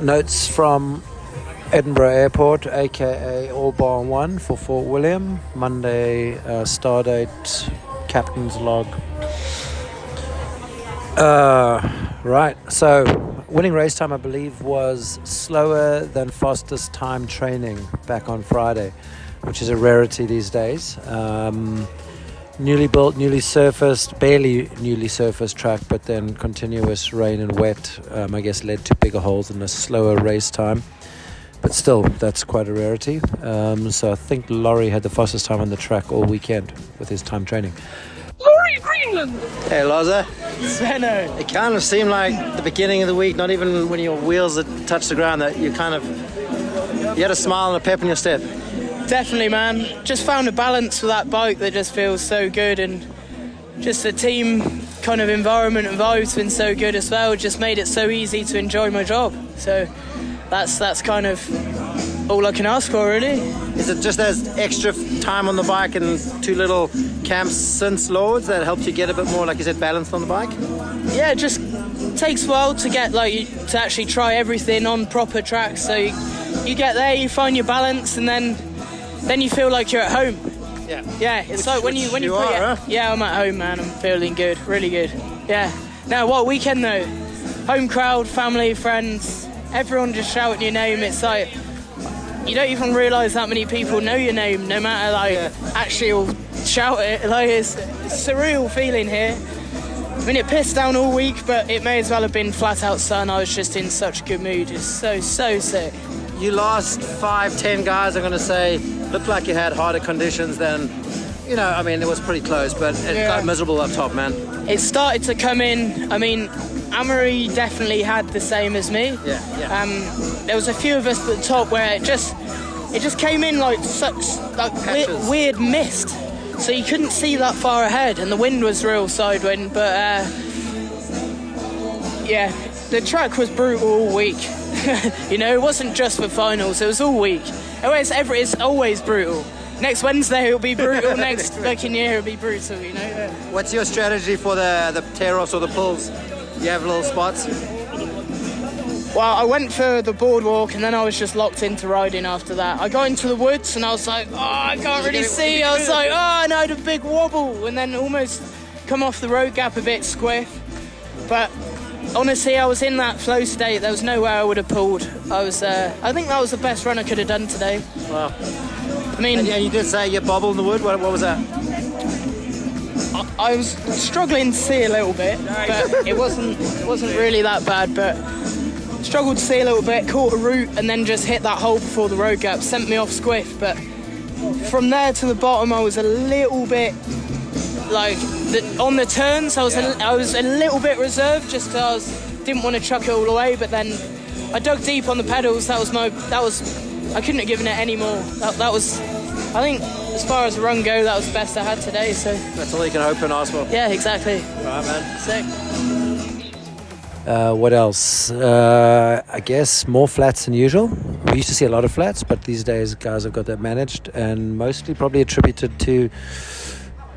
notes from Edinburgh Airport, aka All Bar 1 for Fort William. Monday, stardate, captain's log. Right, so winning race time, I believe, was slower than fastest time training back on Friday, which is a rarity these days. Newly built, newly surfaced, barely newly surfaced track, but then continuous rain and wet, I guess, led to bigger holes and a slower race time. But still, that's quite a rarity. So I think Laurie had the fastest time on the track all weekend with his time training. Laurie, Greenland! Hey, Loza. Sveno. It kind of seemed like the beginning of the week, not even when your wheels had touched the ground, that you had a smile and a pep in your step. Definitely, man. Just found a balance with that bike that just feels so good, and just the team kind of environment and vibe's been so good as well. Just made it so easy to enjoy my job. So that's kind of all I can ask for, really. Is it just as extra time on the bike and 2 little camps since Lords that helped you get a bit more, like you said, balanced on the bike? Yeah, it just takes a while to get to actually try everything on proper tracks. So you get there, you find your balance, and then you feel like you're at home. Yeah, it's like when you put huh? Yeah, I'm at home, man. I'm feeling good, really good. Yeah. Now, what weekend though? Home crowd, family, friends, everyone just shouting your name. It's like you don't even realise that many people know your name, no matter actually you'll shout it. Like it's a surreal feeling here. I mean, it pissed down all week, but it may as well have been flat out sun. I was just in such a good mood. It's so sick. You lost 5-10 guys, I'm going to say. Looked like you had harder conditions than, I mean, it was pretty close, but it got miserable up top, man. It started to come in. I mean, Amaury definitely had the same as me. Yeah. There was a few of us at the top where it just came in like such weird mist, so you couldn't see that far ahead, and the wind was real side wind. But the track was brutal all week. It wasn't just for finals, it was all week. It's always brutal. Next Wednesday it'll be brutal, next fucking year it'll be brutal, What's your strategy for the tear-offs or the pulls? You have little spots? Well, I went for the boardwalk and then I was just locked into riding after that. I got into the woods and I was like, I can't really see. I was like, and I had a big wobble and then almost come off the road gap a bit squiff. But honestly, I was in that flow state. There was nowhere I would have pulled. I think that was the best run I could have done today. Wow. I mean, and you did say you bobbled in the wood. What was that? I was struggling to see a little bit, but it wasn't really that bad. But struggled to see a little bit, caught a root, and then just hit that hole before the road gap. Sent me off squiff. But from there to the bottom, I was a little bit on the turns. I was a little bit reserved, just because I didn't want to chuck it all away. But then I dug deep on the pedals. I couldn't have given it any more. That was, I think, as far as the run go, that was the best I had today. So that's all you can hope and ask for. Yeah, exactly. All right, man. Sick. What else? I guess more flats than usual. We used to see a lot of flats, but these days guys have got that managed, and mostly probably attributed to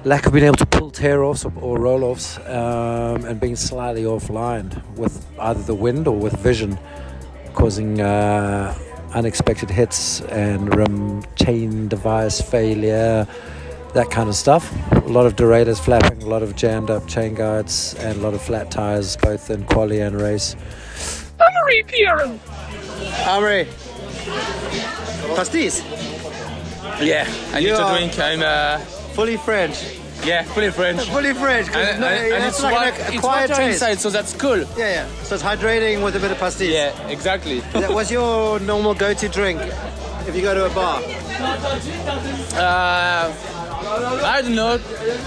lack of being able to pull tear-offs or roll-offs, and being slightly offline with either the wind or with vision, causing unexpected hits and rim chain device failure, that kind of stuff. A lot of derailleurs flapping, a lot of jammed up chain guides, and a lot of flat tires, both in quali and race. Amaury, Pierron. Amaury. Pastis. Yeah, I need to drink. I'm fully French. Yeah, fully French. Fully French. And it's like a quiet taste inside, so that's cool. Yeah. So it's hydrating with a bit of pastis. Yeah, exactly. What's your normal go-to drink if you go to a bar? I don't know,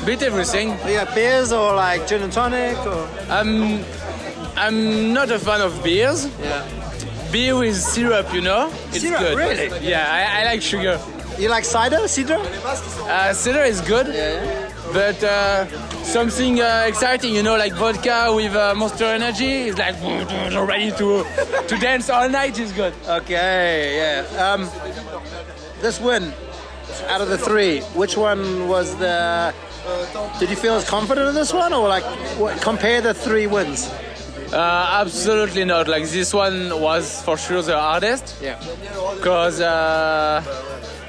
bit everything. You got beers or like gin and tonic or? I'm not a fan of beers. Yeah. Beer with syrup, it's syrup, good. Really? Yeah, I like sugar. You like cider? Cider? Cider is good. Yeah. But something exciting, like vodka with Monster Energy is like ready to dance all night is good. Okay, yeah. This win, out of the 3, which one was the... Did you feel as confident in this one, or compare the 3 wins? Absolutely not. Like this one was for sure the hardest. Yeah. Because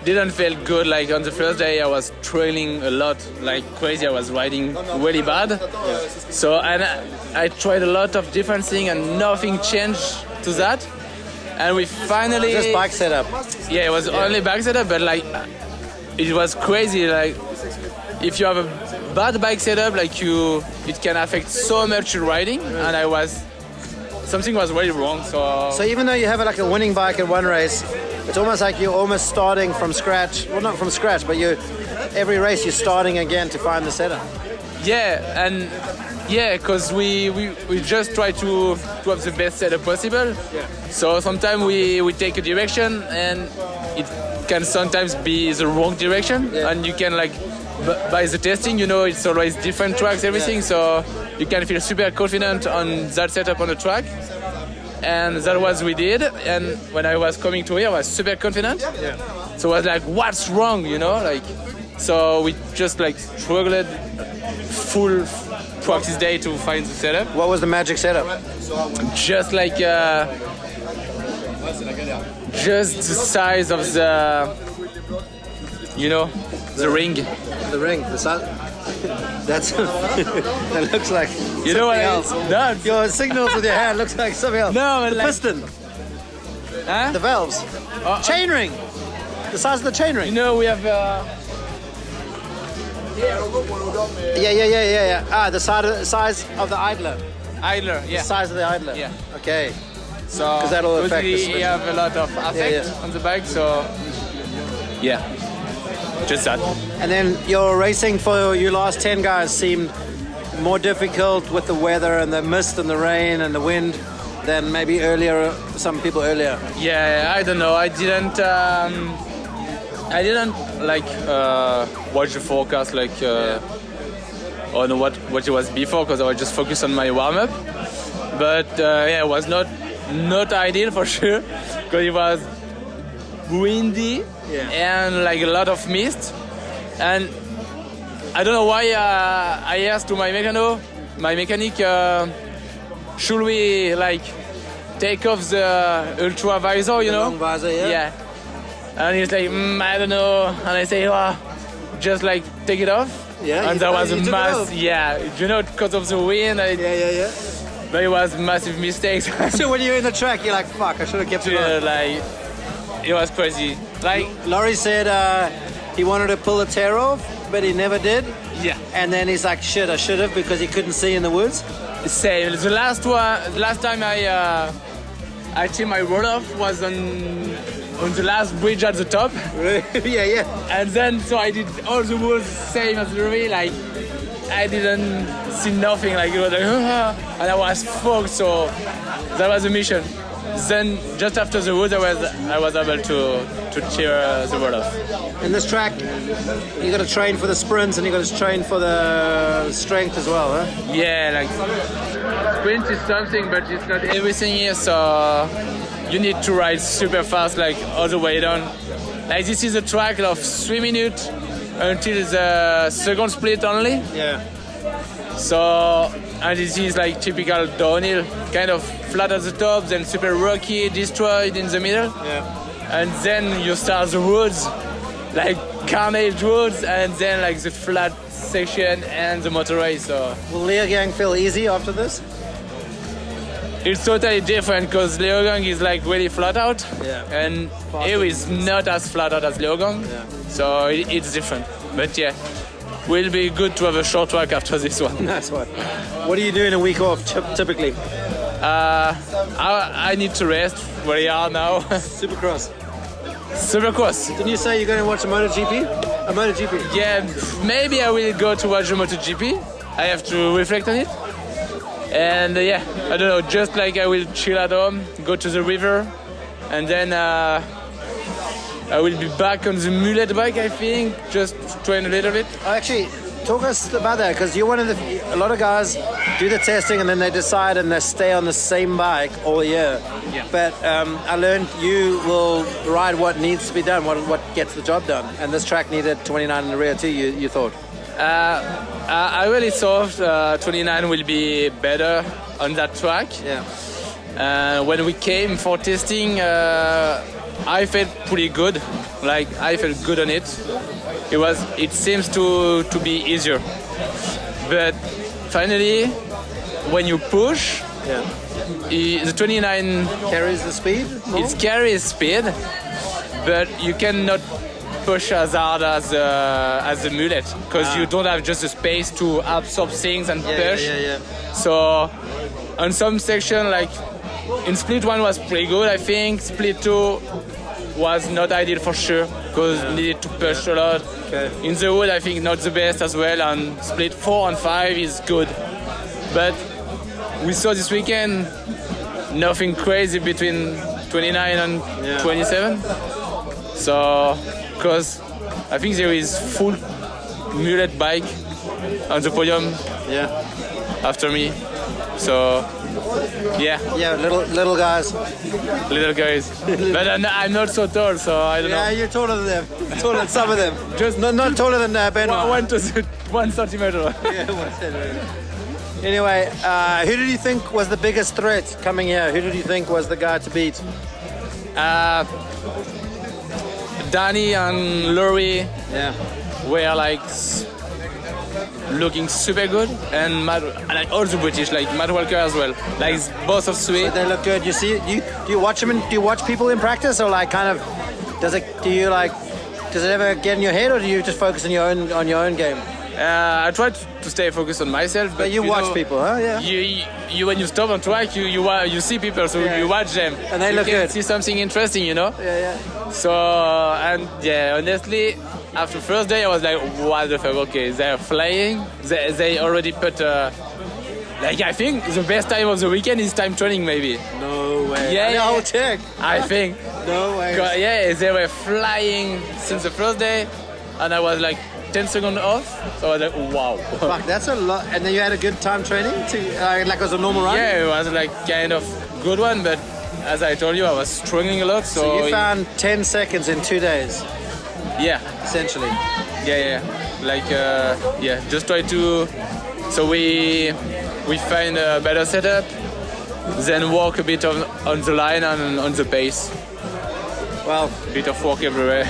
didn't feel good. Like on the first day I was trailing a lot like crazy. I was riding really bad. Yeah. So and I tried a lot of different things and nothing changed to that. And we finally just bike setup. Yeah, it was only bike setup, but like it was crazy. Like if you have a bad bike setup, like it can affect so much your riding. And something was really wrong. So even though you have like a winning bike in one race, it's almost like you're almost starting from scratch. Well, not from scratch, but every race you're starting again to find the setup. Yeah, and because we just try to have the best setup possible. Yeah. So sometimes we take a direction and it can sometimes be the wrong direction, and you can like by the testing, it's always different tracks, everything. So you can feel super confident on that setup on the track. And that was we did. And when I was coming to here, I was super confident. Yeah. So I was like, what's wrong, like. So we just like struggled full practice day to find the setup. What was the magic setup? Just like just the size of the the ring. The ring, the size. That's that looks like something what else. No, your signals with your hand looks like something else. No, the like, piston. Huh? The valves. Chain ring. The size of the chain ring. We have. Yeah. Ah, the size of the idler. Idler, yeah. The size of the idler. Yeah. Okay. So because that'll affect the we have a lot of effect on the bike, so yeah. Just that. And then your racing for your last 10 guys seemed more difficult with the weather and the mist and the rain and the wind than maybe some people earlier. Yeah, I don't know. I didn't like watch the forecast like on what it was before, because I was just focused on my warm up. But it was not ideal for sure, because it was windy and like a lot of mist. And I don't know why I asked to my mechanic, should we like take off the ultra visor, The long visor, Yeah. And he's like, I don't know. And I say, just like take it off. Yeah. And that was a mass. Yeah. Because of the wind. Yeah. But it was massive mistakes. So when you're in the track, you're like, fuck, I should have kept it on. Like, it was crazy. Like Laurie said he wanted to pull the tail off, but he never did. Yeah. And then he's like, shit, I should have, because he couldn't see in the woods. Same. The last time I think my roll off was on the last bridge at the top. Yeah. And then so I did all the woods same as Laurie. Like I didn't see nothing. Like it was like, and I was fogged. So that was the mission. Then just after the woods, I was able to cheer the roll off. In this track, you got to train for the sprints and you got to train for the strength as well, huh? Yeah, like sprint is something, but it's not everything here. So you need to ride super fast, like all the way down. Like this is a track of 3 minutes until the second split only. Yeah. So, and this is like typical downhill, kind of flat at the top, then super rocky, destroyed in the middle. Yeah. And then you start the woods, like carnage woods, and then like the flat section and the motorway. So will Leogang feel easy after this? It's totally different, because Leogang is like really flat out, and here is not as flat out as Leogang. Yeah. So it's different. But yeah, will be good to have a short track after this one. That's what. What do you do in a week off typically? I need to rest very hard now. Supercross. Didn't you say you're going to watch a MotoGP? A MotoGP? Yeah, maybe I will go to watch a MotoGP. I have to reflect on it. And I don't know, just like I will chill at home, go to the river, and then I will be back on the mullet bike, I think, just train a little bit. Actually, talk us about that, because you're one of a lot of guys do the testing and then they decide and they stay on the same bike all year. Yeah. But I learned you will ride what needs to be done, what gets the job done. And this track needed 29 in the rear too, you thought? I really thought 29 will be better on that track. Yeah. When we came for testing, I felt pretty good. Like I felt good on it. It seems to be easier. But finally, when you push, the 29 Carries the speed? No? it carries speed, but you cannot push as hard as the mullet because you don't have just the space to absorb things and push. Yeah. So on some section, like in split 1 was pretty good, I think. Split 2 was not ideal for sure because needed to push a lot. Okay. In the wood, I think not the best as well, and split 4 and 5 is good. But we saw this weekend nothing crazy between 29 and 27. So, because I think there is full mullet bike on the podium after me. So, yeah, little guys. little guys. But I'm not so tall, so I don't know. Yeah, you're taller than them. Taller than some of them. Just not taller than Benoit. 1 centimeter. Yeah, 1 centimeter. Anyway, who did you think was the biggest threat coming here? Who did you think was the guy to beat? Danny and Laurie Yeah. were like looking super good, and like all the British, like Matt Walker as well, like both of Sweden. They look good. You see? Do you watch them? Do you watch people in practice, or like kind of? Does it ever get in your head, or do you just focus on your own game? I try to stay focused on myself, But you watch people, huh? Yeah. You when you stop on track, you see people, so you watch them, And they look you can good. see something interesting, you know. Yeah. So and honestly, after first day I was like, what the fuck? Okay, they're flying. They already put like I think the best time of the weekend is time training maybe. No way. Yeah. I'll check. I think. No way. Yeah, they were flying since the first day, and I was like 10 seconds off. So I was like, wow. Fuck, that's a lot. And then you had a good time training like it was a normal run? Yeah, it was like kind of good one, but as I told you, I was struggling a lot. So you found 10 seconds in 2 days, yeah, essentially. yeah. Like just try to. So we find a better setup, then walk a bit on the line and on the pace. Well, A bit of walk everywhere.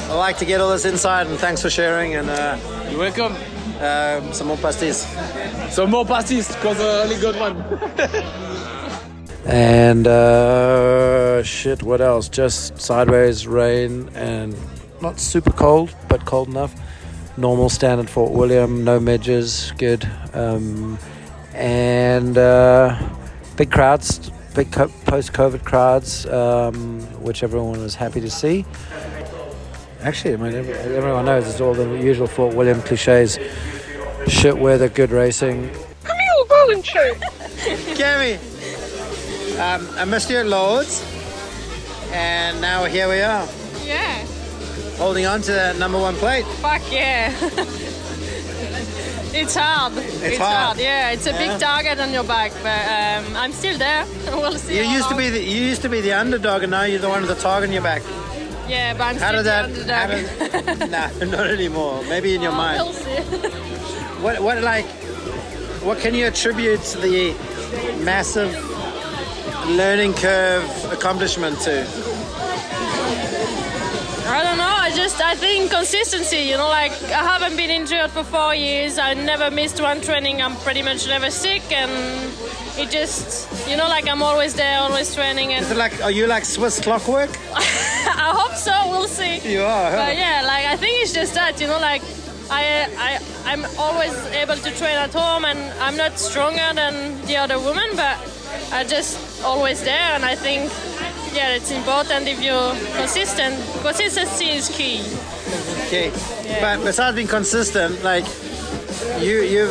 I like to get all this inside, and thanks for sharing. And You're welcome. some more pasties. So more pasties, because I only got one. And shit, what else? Just sideways rain and not super cold, but cold enough. Normal standard Fort William, no midges, good. And big crowds, big post-COVID crowds, which everyone was happy to see. Actually, I mean, everyone knows it's all the usual Fort William cliches. Shit weather, good racing. Camille, Balanche. Camille, I missed you at Lords, and now here we are, Yeah, holding on to that number 1 plate. fuck yeah. It's hard. It's hard. Yeah, it's a big target on your back, but I'm still there. We'll see. You how used to long. be the underdog, and now you're the one with the target on your back. Yeah, but I'm How still did that? the underdog. Nah, not anymore. Maybe in your mind. We'll see. What can you attribute the massive learning curve accomplishment to? I don't know. I think consistency. You know, like I haven't been injured for 4 years. I never missed one training. I'm pretty much never sick, and it just, you know, like I'm always there, always training. And Is it like, are you like Swiss clockwork? I hope so. We'll see. You are, huh? But yeah, like I think it's just that, you know, like I'm always able to train at home, and I'm not stronger than the other women, but I'm just always there, and I think, yeah, it's important if you're consistent. Consistency is key. Okay. But besides being consistent, like you've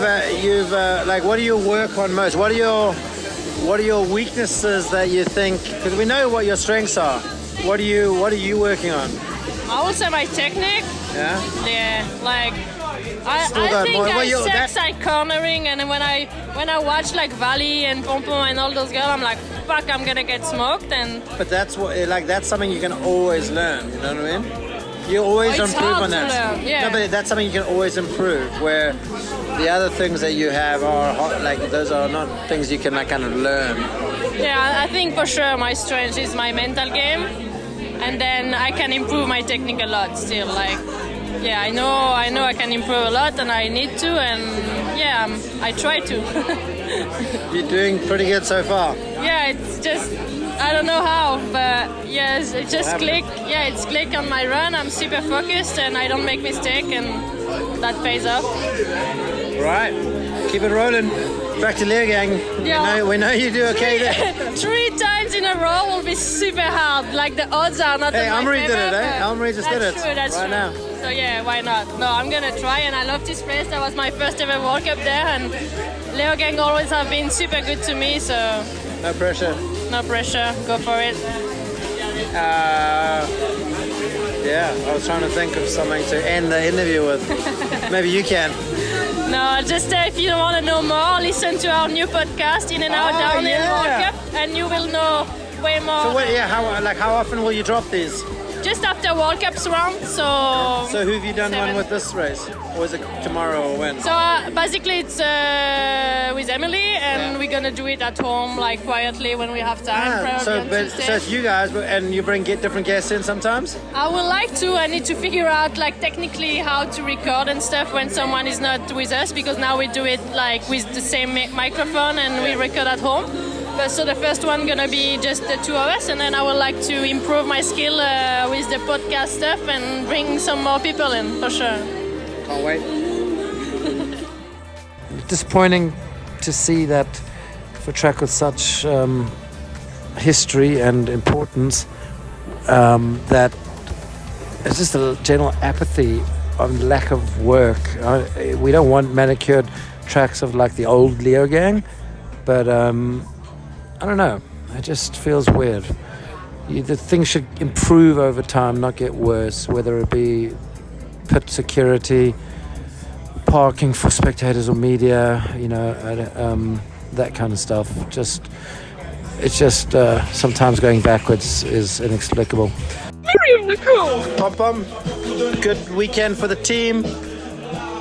like, what do you work on most? What are your weaknesses that you think? Because we know what your strengths are. What are you working on? I would say my technique. Yeah. Yeah, like Still I got think more. Well, I that- suck at cornering, and when I watch like Valley and Pompon and all those girls, I'm like, fuck, I'm gonna get smoked. And But that's something you can always learn. You know what I mean? You always It's improve hard on to that. learn, yeah. No, but that's something you can always improve. Where the other things that you have are like those are not things you can like kind of learn. Yeah, I think for sure my strength is my mental game, and then I can improve my technique a lot still. Like, yeah, I know I can improve a lot, and I need to, and yeah, I try to. You're doing pretty good so far. Yeah, it's just I don't know how, but yes, it just click. Yeah, it's click on my run. I'm super focused, and I don't make mistake, and that pays off. Right, keep it rolling. Back to leergang. Yeah. We know you do okay there. 3 times in a row will be super hard. Like the odds are not. Hey, in my Amaury did favor, it, eh? but Amaury just did it. That's right true. now. So yeah, why not? No, I'm gonna try, and I love this place. That was my first ever World Cup there, and leergang always have been super good to me. So No pressure. no pressure, go for it. Yeah, I was trying to think of something to end the interview with. Maybe you can. No, just if you want to know more, listen to our new podcast, In and Out Down in World Cup, and you will know way more. So how often will you drop these? Just after World Cups round, So who have you done 7. one with this race? Or is it tomorrow or when? So basically it's with Emily, and we're gonna do it at home, like quietly when we have time. Probably on Tuesday. So it's you guys, and you get different guests in sometimes? I would like to. I need to figure out like technically how to record and stuff when someone is not with us, because now we do it like with the same microphone and we record at home. But so the first one gonna be just the 2 of us, and then I would like to improve my skill with the podcast stuff and bring some more people in for sure. Can't wait. Disappointing to see that for a track with such history and importance, that it's just a general apathy on lack of work. We don't want manicured tracks of like the old leergang, but I don't know. It just feels weird. The things should improve over time, not get worse, whether it be pit security, parking for spectators or media, that kind of stuff. It's just sometimes going backwards is inexplicable. Myriam, Nicole. Pom-pom, good weekend for the team.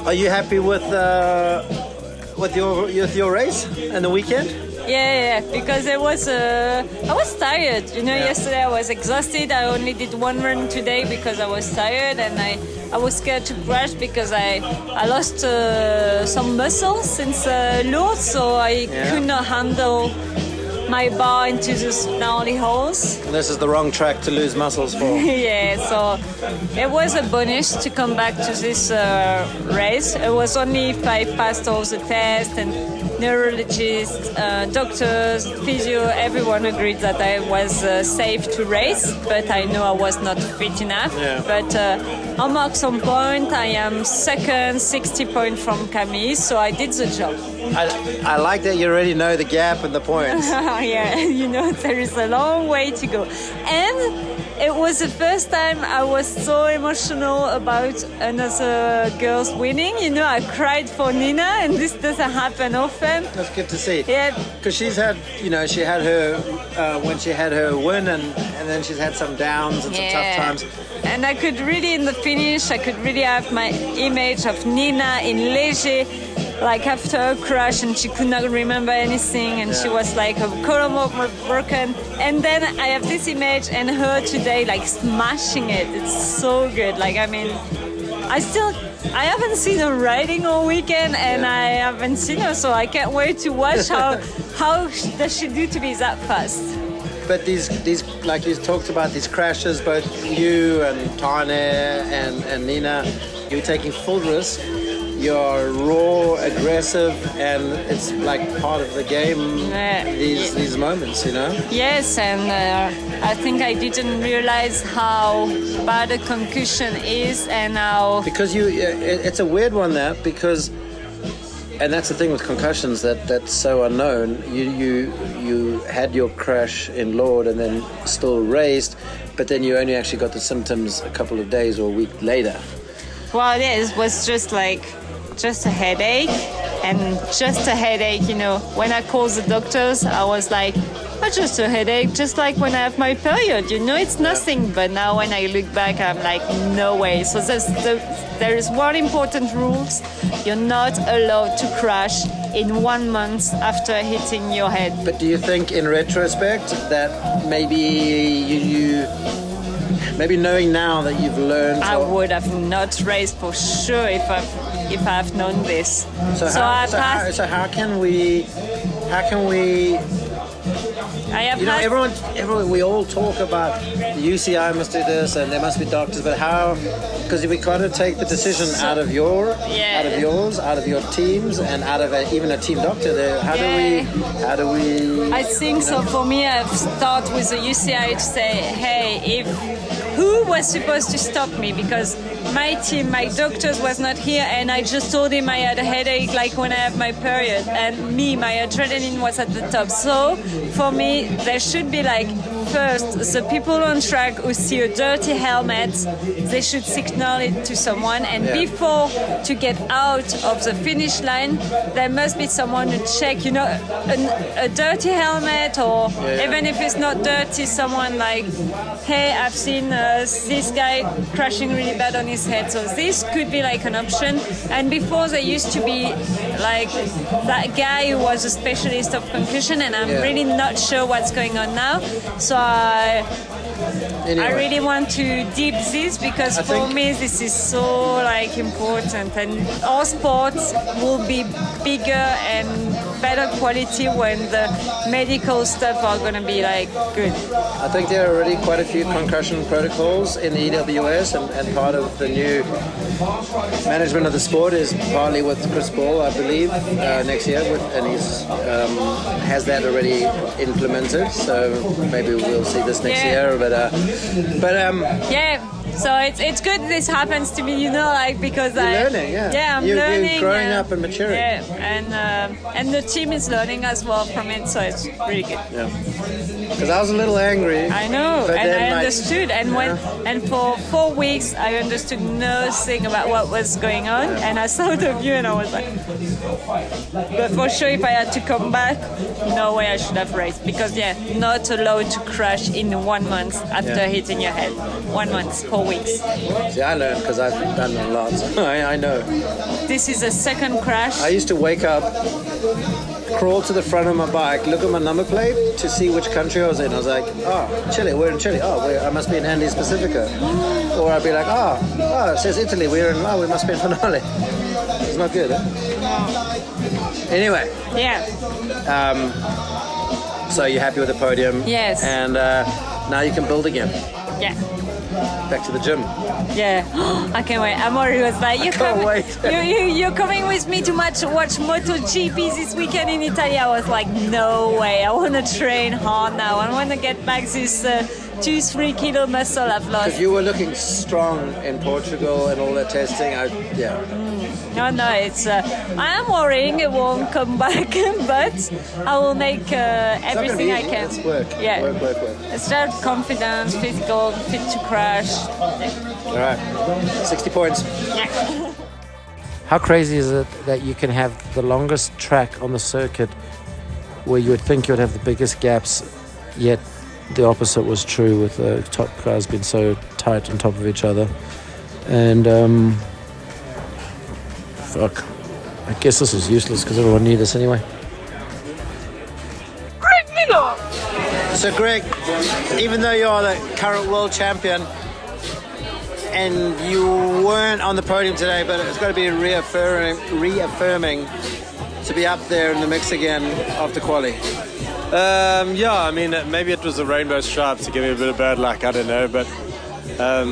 Are you happy with your race and the weekend? Yeah, because I was tired. Yesterday I was exhausted. I only did 1 run today because I was tired, and I was scared to crash because I lost some muscle since Lourdes, so I could not handle my bar into those gnarly holes. This is the wrong track to lose muscles for. Yeah, so it was a bonus to come back to this race. It was only if I passed all the tests, and neurologists, doctors, physio, everyone agreed that I was safe to race, but I know I was not fit enough. Yeah. But I marked some point. I am second, 60 points from Camille, so I did the job. I like that you already know the gap and the points. Yeah, there is a long way to go. And it was the first time I was so emotional about another girl's winning. I cried for Nina, and this doesn't happen often. That's good to see. Yeah. Because she's had, she had her, when she had her win, and then she's had some downs and some tough times. And I could really, in the finish, I could really have my image of Nina in léger, like after a crash, and she could not remember anything, and she was like a column broken. And then I have this image and her today like smashing it. It's so good. I haven't seen her riding all weekend, and I haven't seen her, so I can't wait to watch how does she do to be that fast. But these like you talked about, these crashes, both you and Tane and Nina, you're taking full risk. You're raw, aggressive, and it's like part of the game. These moments, Yes, and I think I didn't realize how bad a concussion is, and how because it's a weird one because. And that's the thing with concussions that's so unknown. You had your crash in Lourdes and then still raced, but then you only actually got the symptoms a couple of days or a week later. Well, it was just a headache, and just a headache. When I called the doctors, I was like, just a headache, just like when I have my period. It's nothing. But now when I look back, I'm like, no way. So there is one important rule: you're not allowed to crash in 1 month after hitting your head. But do you think, in retrospect, that maybe you maybe knowing now that you've learned, I would have not raced for sure if I've known this. So how can we? I have everyone, we all talk about the UCI must do this and there must be doctors, but how? Because we got to take the decision out of yours, out of your teams, and out of even a team doctor. There, how do we? I think so. For me, I've started with the UCI to say, hey, who was supposed to stop me? Because my team, my doctors was not here, and I just told him I had a headache like when I have my period, and my adrenaline was at the top. So for me, there should be first, the people on track who see a dirty helmet, they should signal it to someone, and before to get out of the finish line, there must be someone to check, a dirty helmet, or even if it's not dirty, someone like, hey, I've seen this guy crashing really bad on his head. So this could be an option. And before, there used to be that guy who was a specialist of concussion, and I'm really not sure what's going on now. So I really want to deep this, because for me this is so important, and our sports will be bigger and better quality when the medical stuff are going to be good. I think there are already quite a few concussion protocols in the EWS, and part of the new management of the sport is partly with Chris Ball, I believe, next year, and he's has that already implemented. So maybe we'll see this next year. So it's good this happens to me, because you're learning. I'm learning. You're growing up and maturing. And the team is learning as well from it, so it's really good. Yeah. Because I was a little angry. I know, and I understood. And for 4 weeks, I understood nothing about what was going on. And I saw the view, and I was like, but for sure, if I had to come back, no way I should have raced, because not allowed to crash in 1 month after hitting your head. 1 month, 4 weeks. See, I learned because I've done a lot. I know. This is a second crash. I used to wake up, crawl to the front of my bike, look at my number plate to see which country I was in. I was like, Chile, we're in Chile. I must be in Andes Pacifica. Or I'd be like, it says Italy, we must be in Finale. It's not good, Anyway. Yeah. So you're happy with the podium? Yes. And now you can build again. Yeah. Back to the gym. Yeah, I can't wait. Amaury was like, you're coming with me to watch MotoGP this weekend in Italy. I was like, no way. I want to train hard now. I want to get back this 2-3 kilo muscle I've lost. Because you were looking strong in Portugal and all that testing. No, it's. I am worrying it won't come back, but I will make everything I can. It's work. Yeah. Work. It's just confidence, physical, fit to crash. All right. 60 points. Yeah. How crazy is it that you can have the longest track on the circuit where you would think you would have the biggest gaps, yet the opposite was true, with the top cars being so tight on top of each other. And fuck, I guess this was useless because everyone knew this anyway. So Greg, even though you are the current world champion and you weren't on the podium today, but it's got to be reaffirming to be up there in the mix again after quali. I mean, maybe it was the rainbow stripes to give me a bit of bad luck, I don't know, but I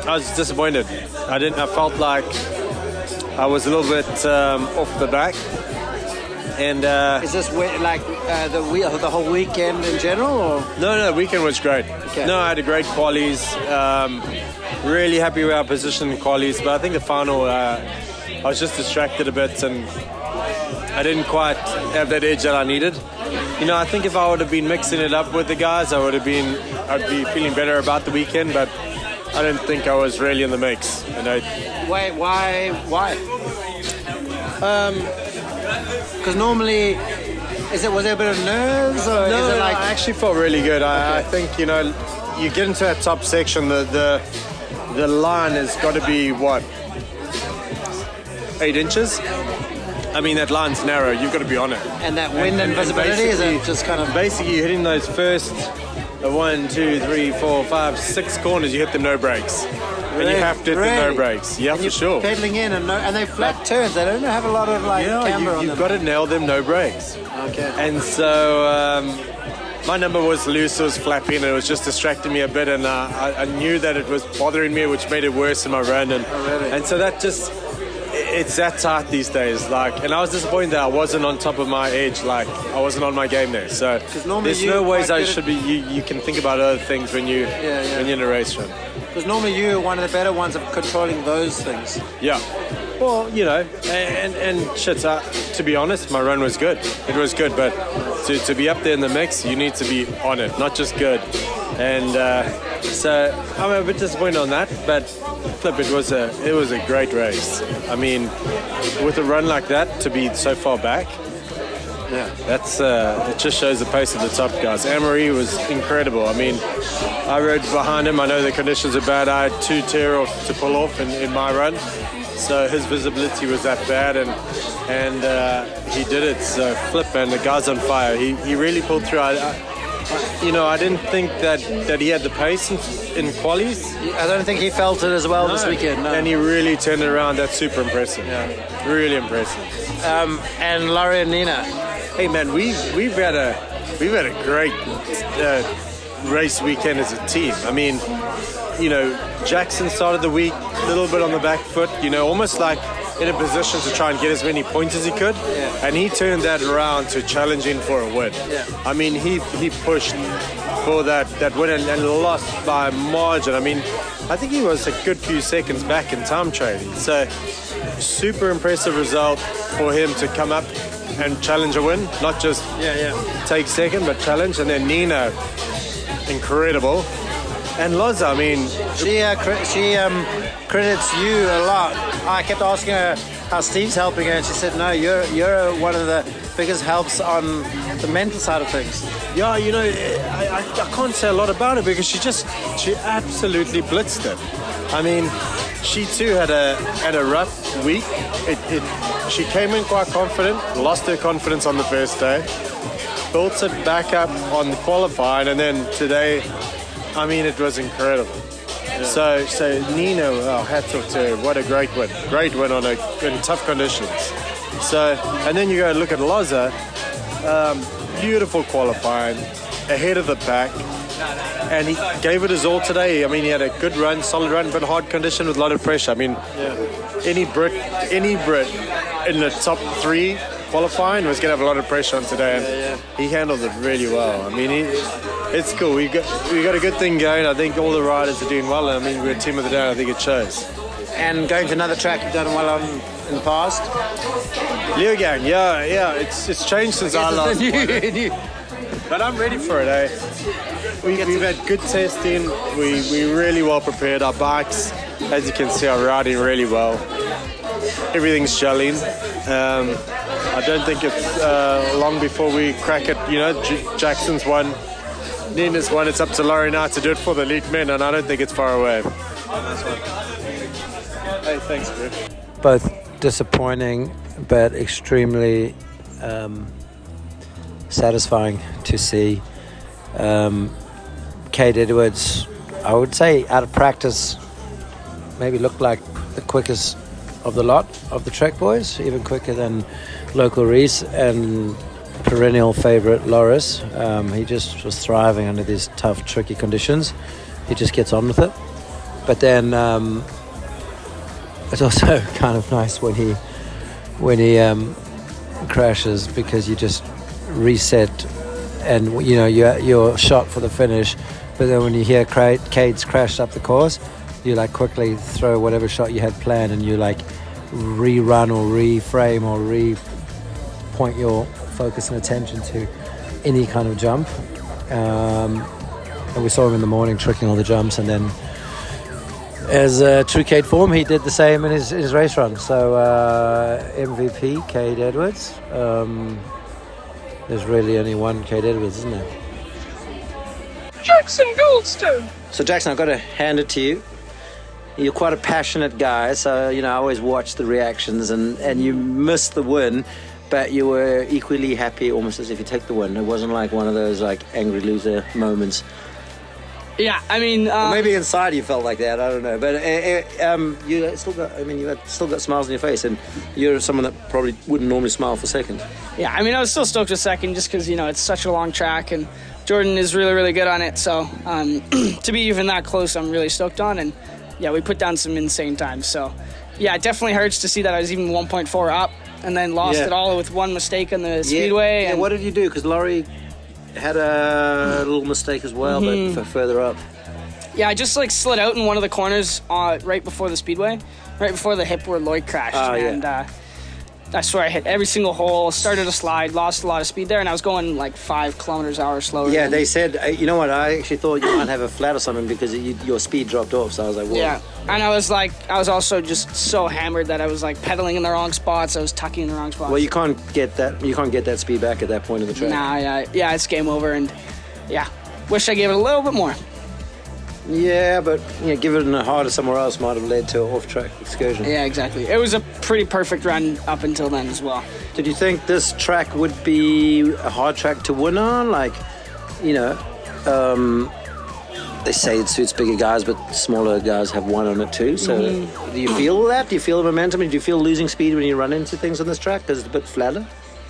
was disappointed. I felt like I was a little bit off the back. And is this the whole weekend in general, or? No, the weekend was great. Okay. No, I had a great qualies. Really happy with our position in qualies, but I think the final, I was just distracted a bit and I didn't quite have that edge that I needed. I think if I would have been mixing it up with the guys, I'd be feeling better about the weekend, but I didn't think I was really in the mix. Why? Because normally Was there a bit of nerves, or No, is it like? I actually felt really good. I think, you know, you get into that top section, the line has got to be, what, 8 inches? I mean, that line's narrow. You've got to be on it. And that wind and visibility, is it just kind of? Basically, you're hitting those first 1, 2, 3, 4, 5, 6 corners, you hit the no brakes. And you have to hit the no brakes. Yeah, for sure. Pedaling in and they flat turns. They don't have a lot of camber on them. You've got to nail them no brakes. Okay. And so my number was loose, it was flappy, and it was just distracting me a bit, and I knew that it was bothering me, which made it worse in my run. And so that just, it's that tight these days. And I was disappointed that I wasn't on top of my edge, I wasn't on my game there. So there's no ways I should be. You can think about other things when you're in a race run. Because normally you're one of the better ones of controlling those things. Yeah. Well, you know, and shit, to be honest, my run was good. It was good, but to be up there in the mix, you need to be on it, not just good. And so I'm a bit disappointed on that, but flip, it was a great race. I mean, with a run like that, to be so far back, that's it just shows the pace of the top guys. Amaury was incredible. I mean, I rode behind him. I know the conditions are bad. I had 2 tear-offs to pull off in my run. So his visibility was that bad, and he did it. So flip, and the guy's on fire. He really pulled through. I didn't think that he had the pace in qualies. I don't think he felt it as well this weekend. No. And he really turned it around. That's super impressive. Yeah, really impressive. And Laurie and Nina. Hey man, we've had a great race weekend as a team. I mean, you know, Jackson started the week a little bit on the back foot, you know, almost like in a position to try and get as many points as he could. Yeah. And he turned that around to challenging for a win. Yeah. I mean, he pushed for that win and lost by margin. I mean, I think he was a good few seconds back in time trading. So, super impressive result for him to come up and challenge a win, not just take second, but challenge. And then Nina, incredible. And Loza, I mean, she credits you a lot. I kept asking her how Steve's helping her, and she said, "No, you're one of the biggest helps on the mental side of things." Yeah, you know, I can't say a lot about it because she absolutely blitzed it. I mean, she too had a rough week. She came in quite confident, lost her confidence on the first day, built it back up on the qualifying, and then today, I mean, it was incredible. Yeah. So Nino, hats off to her. What a great win in tough conditions. So, and then you go look at Loza, beautiful qualifying, ahead of the pack, and he gave it his all today. I mean, he had a good run, solid run, but hard condition with a lot of pressure. I mean, any Brit in the top 3 qualifying was going to have a lot of pressure on today, and he handled it really well. I mean, it's cool. We got a good thing going. I think all the riders are doing well. I mean, we're team of the day. I think it shows. And going to another track you've done well on in the past? Leogang, yeah. It's changed since I last won. But I'm ready for it, eh? We've had good testing. We're really well prepared. Our bikes, as you can see, are riding really well. Everything's gelling. I don't think it's long before we crack it. You know, Jackson's won, Nina's won. It's up to Laurie now to do it for the elite men, and I don't think it's far away. Hey, thanks, bro. Both disappointing, but extremely satisfying to see. Kate Edwards, I would say, out of practice, maybe looked like the quickest of the lot of the Trek boys, even quicker than local Reese and perennial favourite Loris. He just was thriving under these tough, tricky conditions. He just gets on with it. But then it's also kind of nice when he crashes, because you just reset and you know you're shot for the finish. But then when you hear Cade's crashed up the course, you like quickly throw whatever shot you had planned, and you like rerun or reframe or point your focus and attention to any kind of jump. And we saw him in the morning tricking all the jumps, and then as true Cade form, he did the same in his race run. So MVP Cade Edwards. There's really only one Kate Edwards, isn't there? Jackson Goldstone. So Jackson, I've got to hand it to you. You're quite a passionate guy, so I always watch the reactions, and you missed the win, but you were equally happy, almost as if you take the win. It wasn't like one of those angry loser moments. Yeah, I mean, Or maybe inside you felt like that. I don't know, but you still got. I mean, you had still got smiles on your face, and you're someone that probably wouldn't normally smile for second. yeah, I mean, I was still stoked with second just because it's such a long track, and Jordan is really, really good on it. So to be even that close, I'm really stoked on, and yeah, we put down some insane times. So yeah, it definitely hurts to see that I was even 1.4 up, and then lost it all with one mistake on the speedway. Yeah, and what did you do? Because Laurie had a little mistake as well, but for further up. Yeah, I just slid out in one of the corners right before the speedway, right before the hip where Lloyd crashed. And I swear I hit every single hole, started a slide, lost a lot of speed there, and I was going 5 kilometers an hour slower. Yeah, they said, you know what, I actually thought you might have a flat or something because your speed dropped off, so I was like, whoa. Yeah, and I was also just so hammered that I was pedaling in the wrong spots, I was tucking in the wrong spots. Well, you can't get that speed back at that point of the track. Nah, yeah, it's game over, and yeah, wish I gave it a little bit more. Yeah, but give it in the harder somewhere else might have led to an off-track excursion. Yeah, exactly. It was a pretty perfect run up until then as well. Did you think this track would be a hard track to win on? They say it suits bigger guys, but smaller guys have won on it too. So do you feel that? Do you feel the momentum? Do you feel losing speed when you run into things on this track because it's a bit flatter?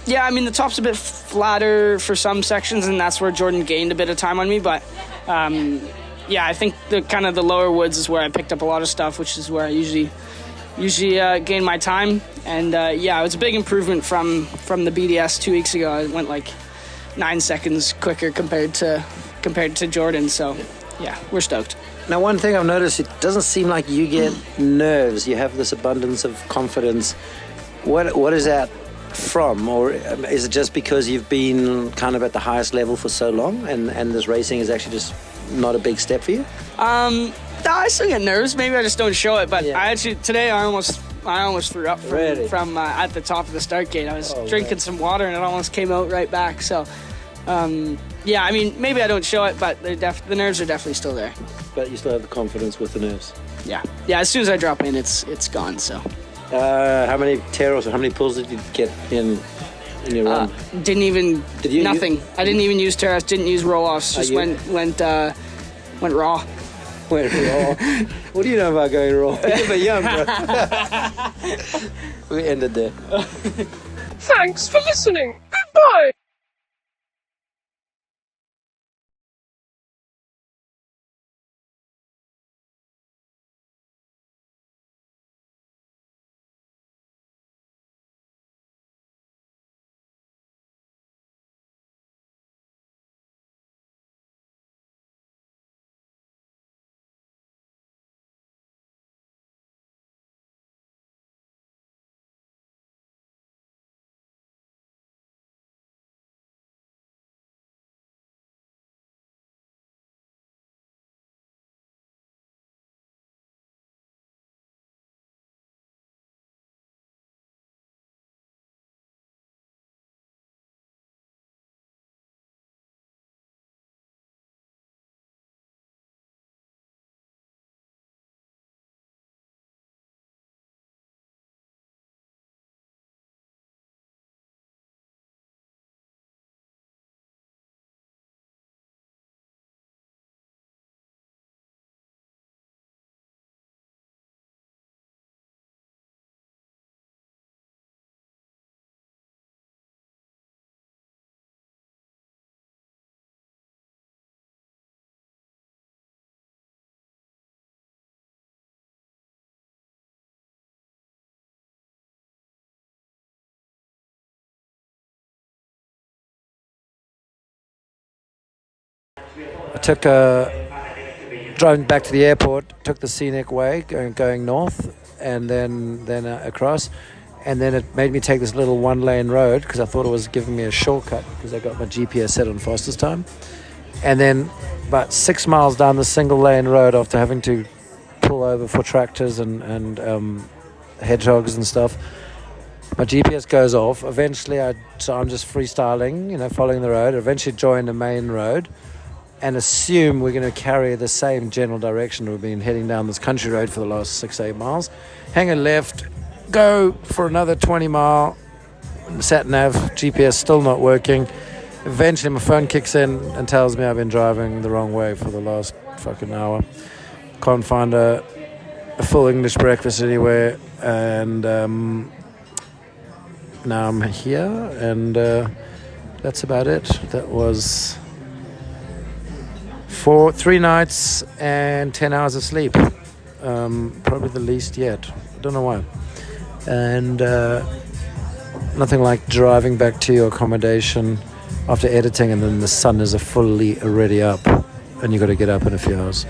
Yeah, I mean, the top's a bit flatter for some sections, and that's where Jordan gained a bit of time on me, but yeah, I think the lower woods is where I picked up a lot of stuff, which is where I usually gain my time. And yeah, it was a big improvement from the BDS 2 weeks ago. I went 9 seconds quicker compared to Jordan. So yeah, we're stoked. Now, one thing I've noticed, it doesn't seem like you get nerves. You have this abundance of confidence. What is that from? Or is it just because you've been kind of at the highest level for so long and this racing is actually just not a big step for you? I still get nerves. Maybe I just don't show it. But today I almost threw up from at the top of the start gate. I was drinking some water and it almost came out right back. So yeah, I mean, maybe I don't show it, but the nerves are definitely still there. But you still have the confidence with the nerves. Yeah. As soon as I drop in, it's gone. So. How many tear-offs or how many pulls did you get in your run? Didn't even. Nothing. I didn't even use tear-offs. Didn't use roll-offs. Just went raw. Went raw. What do you know about going raw? You're young, bro. We ended there. Thanks for listening. Goodbye. I took driving back to the airport, took the scenic way going north and then across, and then it made me take this little one-lane road because I thought it was giving me a shortcut because I got my GPS set on fastest time. And then about 6 miles down the single-lane road, after having to pull over for tractors and hedgehogs and stuff, My GPS goes off. Eventually, so I'm just freestyling, following the road. Eventually join the main road and assume we're going to carry the same general direction. We've been heading down this country road for the last 6-8 miles. Hang a left, go for another 20 mile. Sat nav, GPS still not working. Eventually my phone kicks in and tells me I've been driving the wrong way for the last fucking hour. Can't find a full English breakfast anywhere, and now I'm here, and that's about it. That was 3 nights and 10 hours of sleep. Probably the least yet. I don't know why. And nothing like driving back to your accommodation after editing, and then the sun is fully already up, and you got to get up in a few hours.